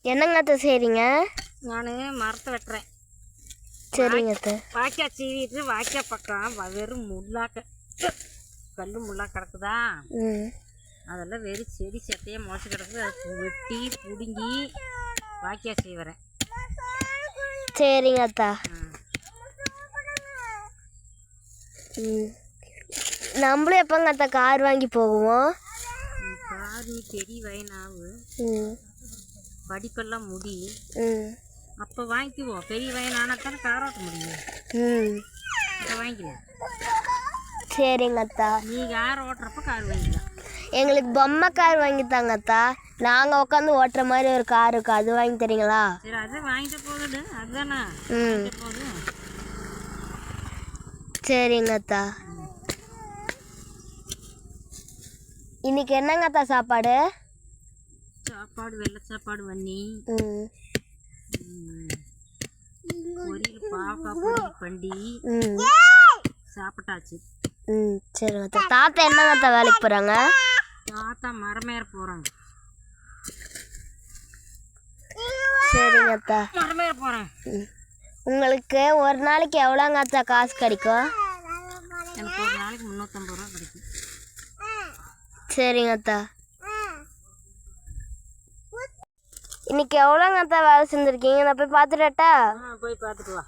என்னங்க அத்தை செய்கிறீங்க? நான் மரத்தை வெட்டுறேன். சரிங்க அத்தை. வாய்க்கால் சீவிட்டு வாய்க்கால் பக்கம் வெறும் முள்ளாக்க கல் முள்ளாக கிடக்குதா, அதெல்லாம் வெறும் செடி செத்தையாக முளைச்சி கிடக்குது. அதை வெட்டி பிடுங்கி வாய்க்கால் சீவுறேன். சரிங்க அத்தா. நம்மளும் எப்போங்க அத்தா கார் வாங்கி போகுவோம்? கார் நீ பெரிய வயனாவு, படிப்பெல்லாம் முடி, அப்போ வாங்கிக்குவோம். பெரிய வயனானால் தானே கார் ஓட்ட முடியும். அப்போ வாங்கிக்குவோம். சரிங்க அத்தா. நீ கார் ஓட்டுறப்ப கார் வாங்கிக்கலாம். எங்களுக்கு பொம்மை கார் வாங்கித்தாங்க அத்தா. நாங்கள் உட்காந்து ஓட்டுற மாதிரி ஒரு கார் இருக்கு, அது வாங்கி தரீங்களா? சரி, அது வாங்கிட்டு போகுது. அதுதானே போகுது. சரிங்க அத்தா. இன்னைக்கு என்னங்க அத்தா சாப்பாடு? சாப்பாடு வெள்ளை சாப்பாடு பண்ணி பொரியல் பாவக்காய் பொரியல் பண்ணி சாப்பிட்டாச்சு. சரிங்க அத்தா. தாத்தா என்னங்க அத்தா வேலைக்கு போகிறாங்க? தாத்தா மரமேற போகிறாங்க. சரிங்க அத்தா. மரமேற போகிறேன். உங்களுக்கு ஒரு நாளைக்கு எவ்வளோங்க அத்தா காசு கிடைக்கும்? எனக்கு ஒரு நாளைக்கு 350 ரூபா கிடைக்கும். சரிங்க அத்தா. இன்னைக்கு எவ்வளோங்க அத்தா வேலை செஞ்சுருக்கீங்க? நான் போய் பார்த்துட்டா? போய் பார்த்துட்டு வா.